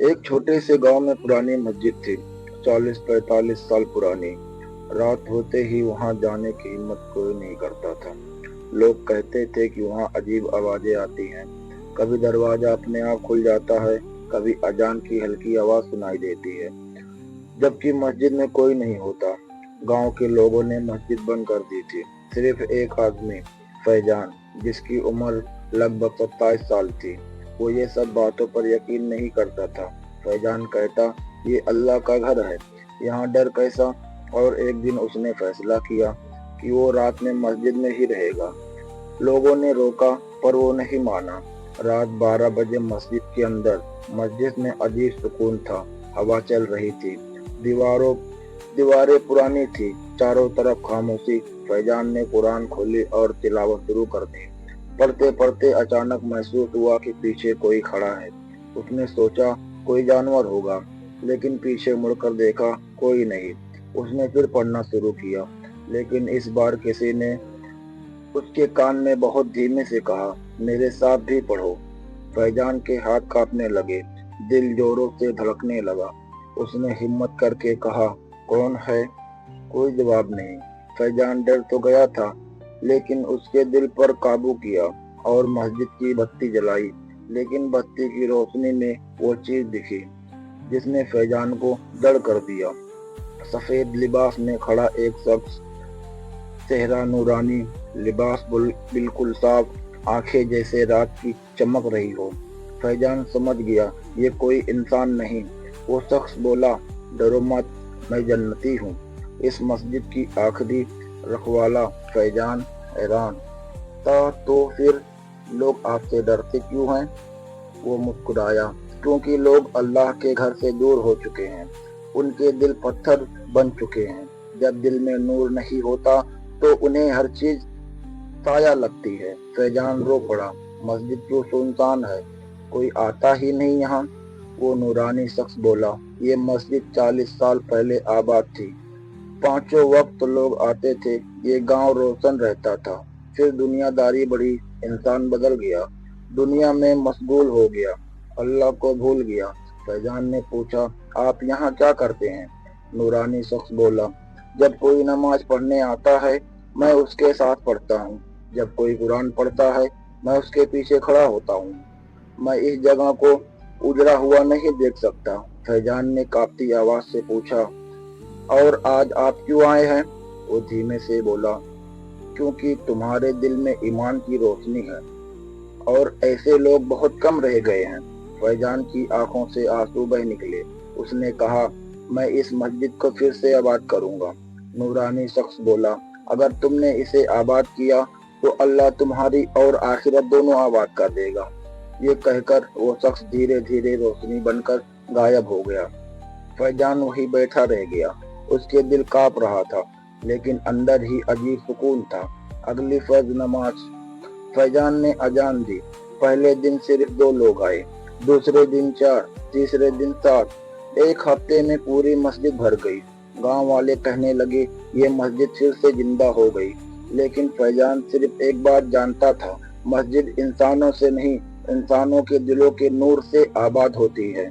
एक छोटे से गांव में पुरानी मस्जिद थी, 40-45 साल पुरानी। रात होते ही वहां जाने की हिम्मत कोई नहीं करता था। लोग कहते थे कि वहां अजीब आवाजें आती हैं। कभी दरवाजा अपने आप खुल जाता है, कभी अजान की हल्की आवाज सुनाई देती है, जबकि मस्जिद में कोई नहीं होता। गांव के लोगों ने मस्जिद बंद कर दी थी। सिर्फ एक आदमी, फैजान, जिसकी उम्र लगभग 27 साल थी, वो ये सब बातों पर यकीन नहीं करता था। फैजान कहता, ये अल्लाह का घर है, यहाँ डर कैसा। और एक दिन उसने फैसला किया कि वो रात में मस्जिद में ही रहेगा। लोगों ने रोका पर वो नहीं माना। रात 12 बजे मस्जिद के अंदर, मस्जिद में अजीब सुकून था। हवा चल रही थी, दीवारें पुरानी थी, चारों तरफ खामोशी। फैजान ने कुरान खोली और तिलावत शुरू कर दी। पढ़ते पढ़ते अचानक महसूस हुआ कि पीछे कोई खड़ा है। उसने सोचा कोई जानवर होगा, लेकिन पीछे मुड़कर देखा, कोई नहीं। उसने फिर पढ़ना शुरू किया, लेकिन इस बार किसी ने उसके कान में बहुत धीमे से कहा, मेरे साथ भी पढ़ो। फैजान के हाथ कांपने लगे, दिल जोरों से धड़कने लगा। उसने हिम्मत करके कहा, कौन है? कोई जवाब नहीं। फैजान डर तो गया था, लेकिन उसके दिल पर काबू किया और मस्जिद की बत्ती जलाई। लेकिन बत्ती की रोशनी में वो चीज दिखी जिसने फैजान को दड़ कर दिया। सफेद लिबास में खड़ा एक शख्स, चेहरा नूरानी, लिबास बिल्कुल साफ, आंखें जैसे रात की चमक रही हो। फैजान समझ गया ये कोई इंसान नहीं। वो शख्स बोला, डरो मत, मैं जन्नती हूँ, इस मस्जिद की आखिरी रखवाला। फैजान हैरान था, तो फिर लोग आपसे डरते क्यों हैं? वो मुस्कुराया, क्योंकि लोग अल्लाह के घर से दूर हो चुके हैं, उनके दिल पत्थर बन चुके हैं। जब दिल में नूर नहीं होता तो उन्हें हर चीज साया लगती है। फैजान रो पड़ा, मस्जिद क्यों सुनसान है, कोई आता ही नहीं यहाँ। वो नूरानी शख्स बोला, ये मस्जिद 40 साल पहले आबाद थी, पांचों वक्त लोग आते थे, ये गांव रोशन रहता था। फिर दुनियादारी बढ़ी, इंसान बदल गया, दुनिया में मशगूल हो गया, अल्लाह को भूल गया। फैजान ने पूछा, आप यहाँ क्या करते हैं? नूरानी शख्स बोला, जब कोई नमाज पढ़ने आता है मैं उसके साथ पढ़ता हूँ, जब कोई कुरान पढ़ता है मैं उसके पीछे खड़ा होता हूँ। मैं इस जगह को उजड़ा हुआ नहीं देख सकता। फैजान ने कांपती आवाज से पूछा, और आज आप क्यों आए हैं? वो धीमे से बोला, क्योंकि तुम्हारे दिल में ईमान की रोशनी है और ऐसे लोग बहुत कम रह गए हैं। फैजान की आंखों से आंसू बह निकले। उसने कहा, मैं इस मस्जिद को फिर से आबाद करूंगा। नूरानी शख्स बोला, अगर तुमने इसे आबाद किया तो अल्लाह तुम्हारी और आखिरत दोनों आबाद कर देगा। ये कहकर वो शख्स धीरे धीरे रोशनी बनकर गायब हो गया। फैजान वही बैठा रह गया। उसके दिल कांप रहा था, लेकिन अंदर ही अजीब सुकून था। अगली फर्ज नमाज, फैजान ने अजान दी। पहले दिन सिर्फ 2 लोग आए, दूसरे दिन 4, तीसरे दिन 7। एक हफ्ते में पूरी मस्जिद भर गई। गांव वाले कहने लगे, ये मस्जिद फिर से जिंदा हो गई। लेकिन फैजान सिर्फ एक बात जानता था, मस्जिद इंसानों से नहीं, इंसानों के दिलों के नूर से आबाद होती है।